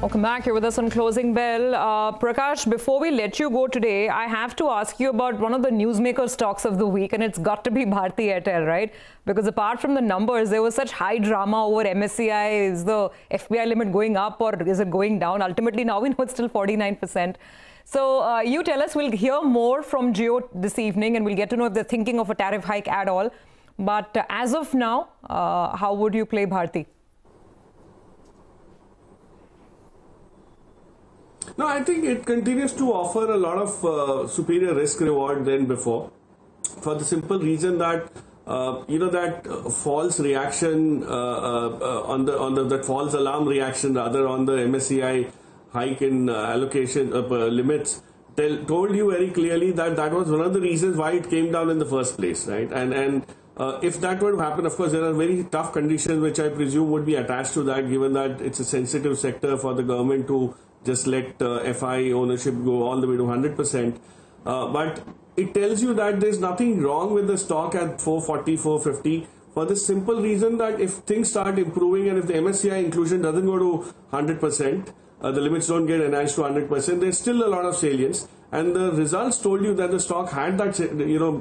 Welcome back. Here with us on Closing Bell. Prakash, before we let you go today, I have to ask you about one of the newsmaker stocks of the week, and it's got to be Bharti Airtel, right? Because apart from the numbers, there was such high drama over MSCI. Is the FPI limit going up or is it going down? Ultimately, now we know it's still 49%. So you tell us, we'll hear more from Jio this evening and we'll get to know if they're thinking of a tariff hike at all. But as of now, how would you play Bharti? No, I think it continues to offer a lot of superior risk reward than before, for the simple reason that that false reaction that false alarm reaction rather on the MSCI hike in allocation limits told you very clearly that that was one of the reasons why it came down in the first place, right? And if that were to happen, of course, there are very tough conditions which I presume would be attached to that, given that it's a sensitive sector for the government to just let FI ownership go all the way to 100%. But it tells you that there's nothing wrong with the stock at 440, 450 for the simple reason that if things start improving and if the MSCI inclusion doesn't go to 100%, the limits don't get enhanced to 100%, there's still a lot of salience. And the results told you that the stock had that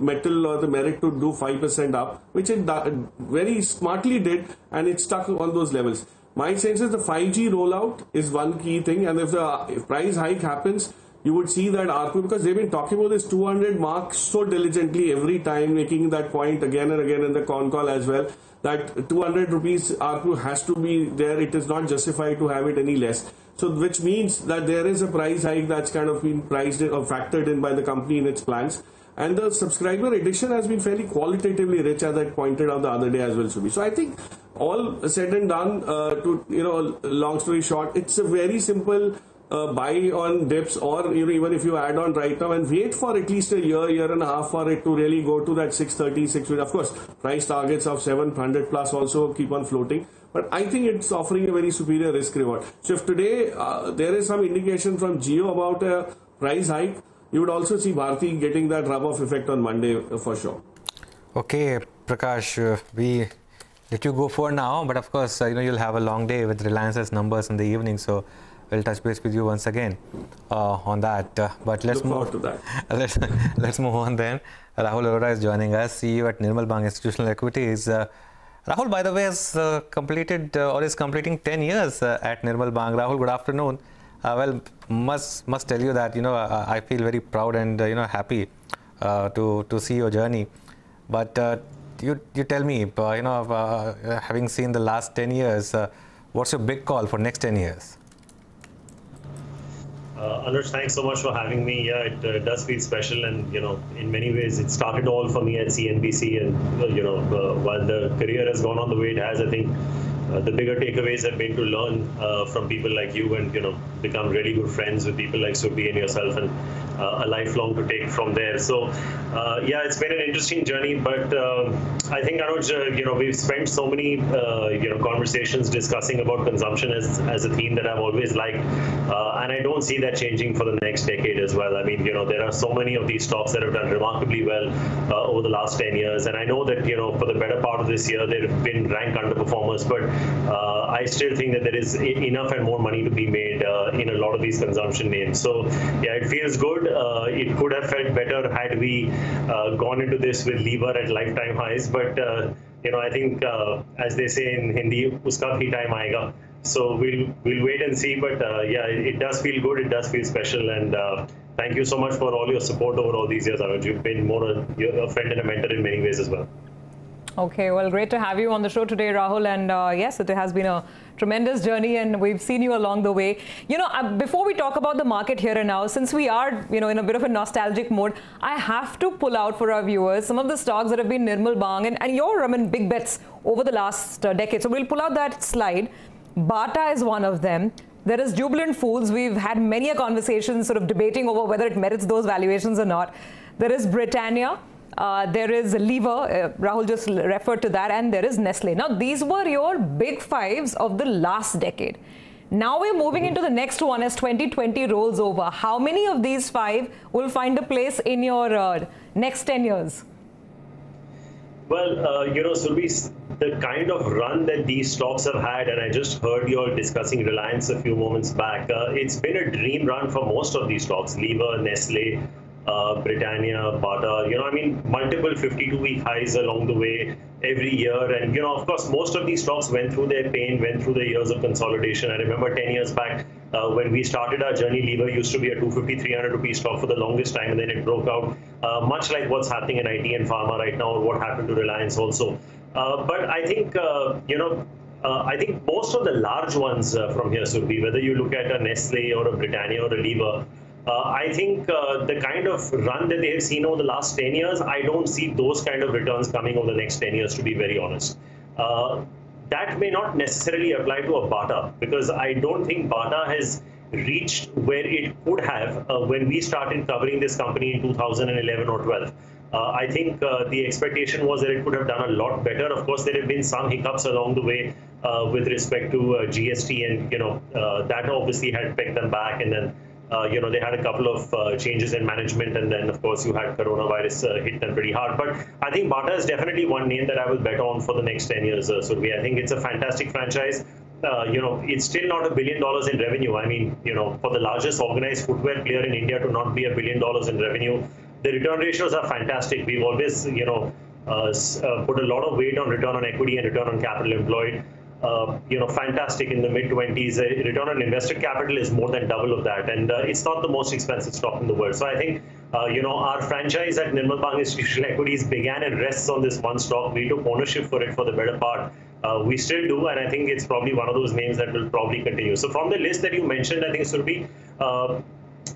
metal or the merit to do 5% up, which it very smartly did, and it stuck on those levels. My sense is the 5G rollout is one key thing, and if the price hike happens, you would see that ARPU, because they've been talking about this 200 mark so diligently every time, making that point again and again in the con call as well, that 200 rupees ARPU has to be there. It is not justified to have it any less. So, which means that there is a price hike that's kind of been priced in or factored in by the company in its plans. And the subscriber addition has been fairly qualitatively rich, as I pointed out the other day as well, Subi. So I think all said and done, long story short, it's a very simple buy on dips, or even if you add on right now and wait for at least a year and a half for it to really go to that 630, 650. Of course, price targets of 700 plus also keep on floating. But I think it's offering a very superior risk reward. So if today there is some indication from Jio about a price hike, you would also see Bharti getting that rub-off effect on Monday for sure. Okay, Prakash, we let you go for now, but of course, you'll have a long day with Reliance's numbers in the evening, so we'll touch base with you once again on that. But let's move to that. let's move on then. Rahul Arora is joining us, CEO at Nirmal Bang Institutional Equities. Rahul, by the way, has completed or is completing 10 years at Nirmal Bang. Rahul, good afternoon. Well, must tell you that I feel very proud and happy to see your journey. But you tell me, having seen the last 10 years, what's your big call for next 10 years? Anuj, thanks so much for having me. Yeah, it does feel special, and in many ways, it started all for me at CNBC, and while the career has gone on the way it has, I think the bigger takeaways have been to learn from people like you and become really good friends with people like Subi and yourself, and a lifelong to take from there. So yeah, it's been an interesting journey, but I think, Anuj, we've spent so many conversations discussing about consumption as a theme that I've always liked, and I don't see that changing for the next decade as well. I mean, there are so many of these stocks that have done remarkably well over the last 10 years, and I know that for the better part of this year they've been ranked underperformers, but I still think that there is enough and more money to be made in a lot of these consumption names. So yeah, it feels good. It could have felt better had we gone into this with lever at lifetime highs, but I think as they say in Hindi, uska bhi time aayega. So we'll wait and see, but yeah, it does feel good. It does feel special, and thank you so much for all your support over all these years, Anuj. You've been more a friend and a mentor in many ways as well. Okay, well, great to have you on the show today, Rahul. And yes, it has been a tremendous journey, and we've seen you along the way. Before we talk about the market here and now, since we are, in a bit of a nostalgic mode, I have to pull out for our viewers some of the stocks that have been Nirmal Bang and your, big bets over the last decade. So we'll pull out that slide. Bata is one of them. There is Jubilant Foods. We've had many a conversation sort of debating over whether it merits those valuations or not. There is Britannia. There is Lever, Rahul just referred to that, and there is Nestle. Now, these were your big fives of the last decade. Now we're moving into the next one as 2020 rolls over. How many of these five will find a place in your next 10 years? Well, Surbhi, the kind of run that these stocks have had, and I just heard you all discussing Reliance a few moments back, it's been a dream run for most of these stocks, Lever, Nestle, Britannia, Bata, I mean, multiple 52-week highs along the way every year. And, of course, most of these stocks went through their pain, went through the years of consolidation. I remember 10 years back when we started our journey, Lever used to be a 250, 300 rupee stock for the longest time, and then it broke out, much like what's happening in IT and pharma right now, or what happened to Reliance also. But I think, I think most of the large ones from here, Surbhi, whether you look at a Nestle or a Britannia or a Lever, I think the kind of run that they have seen over the last 10 years, I don't see those kind of returns coming over the next 10 years, to be very honest. That may not necessarily apply to a Bata, because I don't think Bata has reached where it could have when we started covering this company in 2011 or 12. I think the expectation was that it could have done a lot better. Of course, there have been some hiccups along the way with respect to GST, and that obviously had pegged them back. And then they had a couple of changes in management, and then of course you had coronavirus hit them pretty hard. But I think Bata is definitely one name that I will bet on for the next 10 years. Surbhi, I think it's a fantastic franchise. It's still not $1 billion in revenue. I mean, for the largest organized footwear player in India to not be $1 billion in revenue, the return ratios are fantastic. We've always, put a lot of weight on return on equity and return on capital employed. Fantastic in the mid-20s. Return on invested capital is more than double of that, and it's not the most expensive stock in the world. So I think, our franchise at Nirmal Bang Institutional Equities began and rests on this one stock. We took ownership for it for the better part. We still do, and I think it's probably one of those names that will probably continue. So from the list that you mentioned, I think, Surbhi,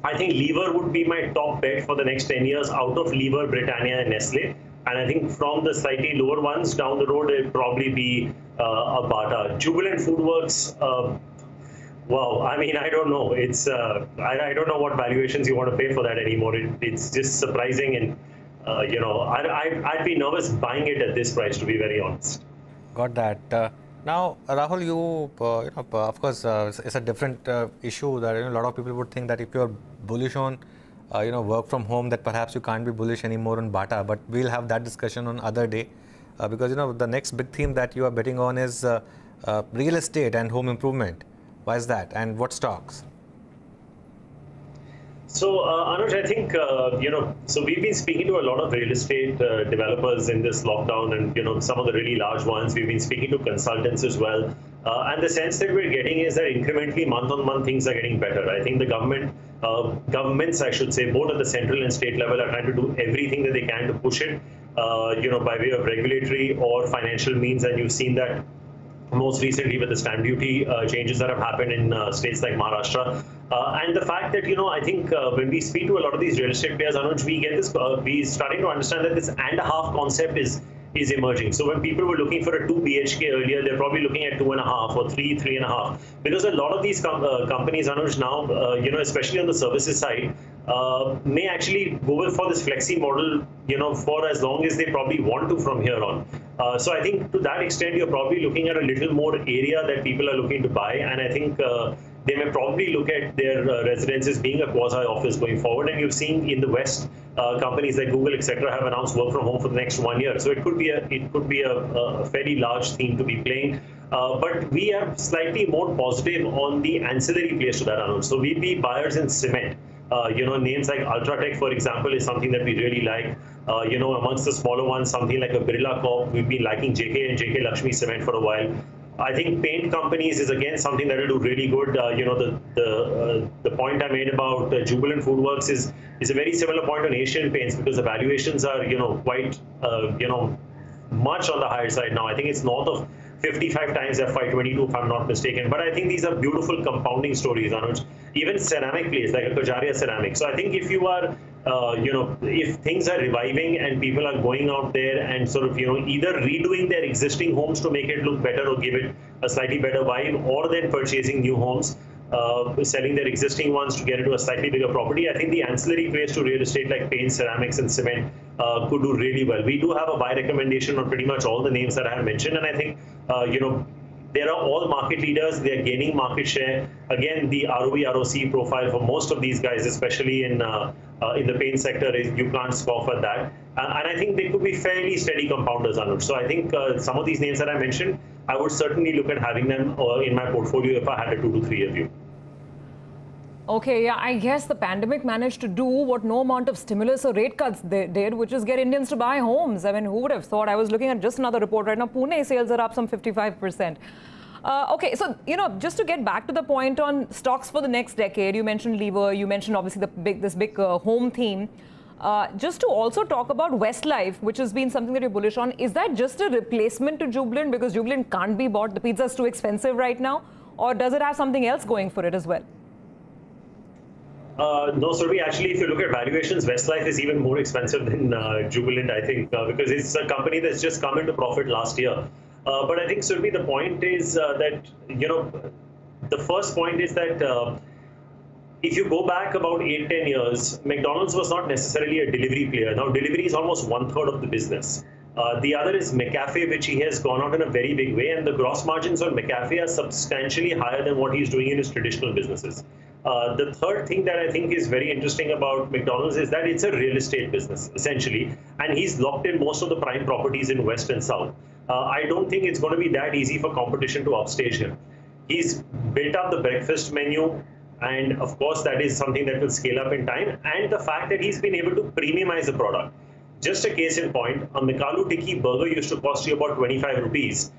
I think Lever would be my top bet for the next 10 years out of Lever, Britannia, and Nestle. And I think from the slightly lower ones down the road, it'll probably be a Bata. Jubilant FoodWorks, wow, I mean, I don't know. It's I don't know what valuations you want to pay for that anymore. It's just surprising, and I'd be nervous buying it at this price, to be very honest. Got that. Now, Rahul, of course, it's a different issue that a lot of people would think that if you're bullish on work from home, that perhaps you can't be bullish anymore on Bata. But we'll have that discussion on other day, because the next big theme that you are betting on is real estate and home improvement. Why is that, and what stocks? So, Anuj, I think, so we've been speaking to a lot of real estate developers in this lockdown, and, some of the really large ones. We've been speaking to consultants as well. And the sense that we're getting is that incrementally, month on month, things are getting better. I think the governments, I should say, both at the central and state level, are trying to do everything that they can to push it, by way of regulatory or financial means. And you've seen that most recently with the stamp duty changes that have happened in states like Maharashtra. And the fact that, I think when we speak to a lot of these real estate players, Anuj, we get this, we're starting to understand that this and a half concept is emerging. So when people were looking for a 2 BHK earlier, they're probably looking at 2.5 or 3.5. Because a lot of these companies, Anuj, now, especially on the services side, may actually go for this flexi model, for as long as they probably want to from here on. So I think to that extent, you're probably looking at a little more area that people are looking to buy. And I think they may probably look at their residences being a quasi-office going forward. And you've seen in the West, companies like Google, etc., have announced work from home for the next 1 year. So it could be a fairly large theme to be playing. But we are slightly more positive on the ancillary plays to that, Anuj. So we'd be buyers in cement. Names like Ultratech, for example, is something that we really like. Amongst the smaller ones, something like a Birla Corp. We've been liking JK and JK Lakshmi Cement for a while. I think paint companies is again something that will do really good. The point I made about Jubilant FoodWorks is a very similar point on Asian Paints, because the valuations are quite much on the higher side now. I think it's north of 55 times FY22, if I'm not mistaken. But I think these are beautiful compounding stories, Anuj. Even ceramic plays like a Kajaria Ceramic. So I think if you are, if things are reviving and people are going out there and sort of, either redoing their existing homes to make it look better or give it a slightly better vibe, or then purchasing new homes, selling their existing ones to get into a slightly bigger property, I think the ancillary plays to real estate like paint, ceramics, and cement could do really well. We do have a buy recommendation on pretty much all the names that I have mentioned, and I think, there are all market leaders. They are gaining market share. Again, the ROE, ROC profile for most of these guys, especially in in the paint sector, you can't scoff at that. And I think they could be fairly steady compounders, Anuj. So I think some of these names that I mentioned, I would certainly look at having them in my portfolio if I had a 2 to 3 year view. Okay, yeah, I guess the pandemic managed to do what no amount of stimulus or rate cuts did, which is get Indians to buy homes. I mean, who would have thought? I was looking at just another report right now. Pune sales are up some 55%. Okay, so, just to get back to the point on stocks for the next decade, you mentioned Lever, you mentioned obviously this big home theme. Just to also talk about Westlife, which has been something that you're bullish on, is that just a replacement to Jubilant because Jubilant can't be bought? The pizza is too expensive right now? Or does it have something else going for it as well? No, Surabhi, actually, if you look at valuations, Westlife is even more expensive than Jubilant, I think, because it's a company that's just come into profit last year. But I think, Surabhi, the point is that, the first point is that if you go back about 8-10 years, McDonald's was not necessarily a delivery player. Now, delivery is almost 1/3 of the business. The other is McCafe, which he has gone out in a very big way, and the gross margins on McCafe are substantially higher than what he's doing in his traditional businesses. The third thing that I think is very interesting about McDonald's is that it's a real estate business, essentially, and he's locked in most of the prime properties in West and South. I don't think it's going to be that easy for competition to upstage him. He's built up the breakfast menu, and of course, that is something that will scale up in time, and the fact that he's been able to premiumize the product. Just a case in point, a McAloo Tikki burger used to cost you about 25 rupees.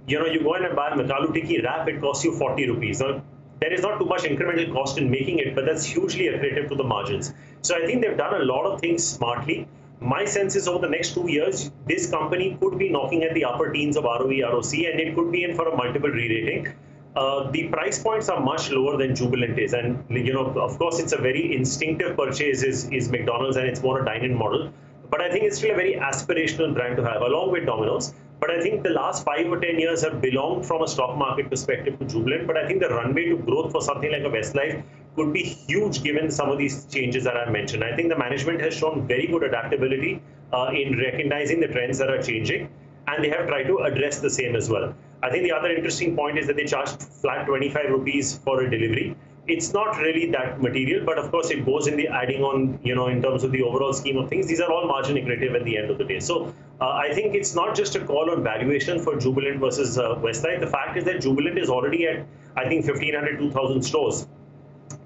You go in and buy a McAloo Tikki wrap, it costs you 40 rupees. Now, there is not too much incremental cost in making it, but that's hugely accretive to the margins. So I think they've done a lot of things smartly. My sense is over the next 2 years, this company could be knocking at the upper teens of ROE, ROC, and it could be in for a multiple re-rating. The price points are much lower than Jubilant is. And, of course, it's a very instinctive purchase is McDonald's, and it's more a dine-in model. But I think it's still a very aspirational brand to have, along with Domino's. But I think the last 5 or 10 years have belonged from a stock market perspective to Jubilant. But I think the runway to growth for something like a Westlife could be huge given some of these changes that I've mentioned. I think the management has shown very good adaptability in recognizing the trends that are changing, and they have tried to address the same as well. I think the other interesting point is that they charged flat 25 rupees for a delivery. It's not really that material, but of course it goes in the adding on, in terms of the overall scheme of things. These are all margin accretive at the end of the day. So I think it's not just a call on valuation for Jubilant versus Westlife. The fact is that Jubilant is already at, I think, 1,500, 2,000 stores.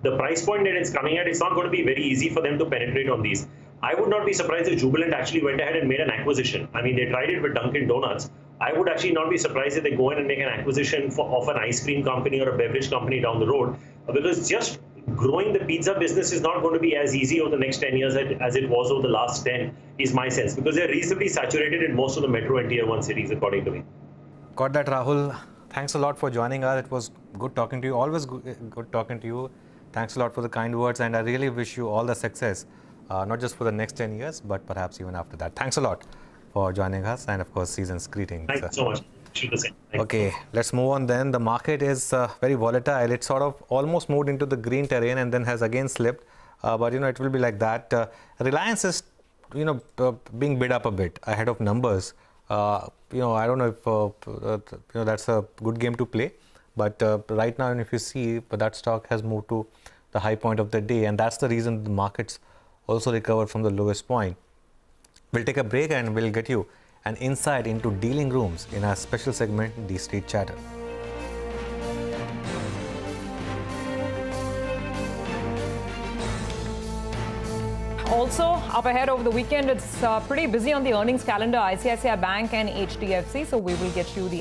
The price point that it's coming at, it's not going to be very easy for them to penetrate on these. I would not be surprised if Jubilant actually went ahead and made an acquisition. I mean, they tried it with Dunkin' Donuts. I would actually not be surprised if they go in and make an acquisition of an ice cream company or a beverage company down the road, because just growing the pizza business is not going to be as easy over the next 10 years as it was over the last 10, is my sense, because they're reasonably saturated in most of the metro and tier 1 cities, according to me. Got that, Rahul. Thanks a lot for joining us. It was good talking to you. Always good talking to you. Thanks a lot for the kind words, and I really wish you all the success, not just for the next 10 years, but perhaps even after that. Thanks a lot for joining us, and of course, season's greetings. Thank you so much. Okay, let's move on then. The market is very volatile. It sort of almost moved into the green terrain and then has again slipped. But it will be like that. Reliance is, being bid up a bit ahead of numbers. I don't know if that's a good game to play. But right now, if you see, that stock has moved to the high point of the day, and that's the reason the markets also recovered from the lowest point. We'll take a break and we'll get you an insight into dealing rooms in our special segment, The Street Chatter. Also, up ahead over the weekend, it's pretty busy on the earnings calendar, ICICI Bank and HDFC. So we will get you the